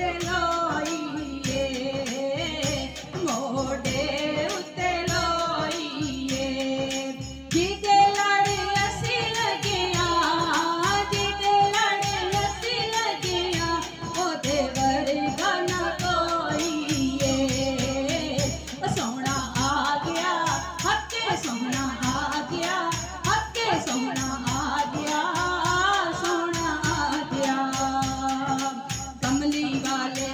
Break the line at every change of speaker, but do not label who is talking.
उत्ते लोईए मोढे उत्ते लोईए जिते लड़ असी लगियां जिते लड़ असी लगियां ओदे वर्गा ना कोईए सोहना आ गया हके सोहना आ गया हके सोहना आ गया सोहना आ गया कमली वाले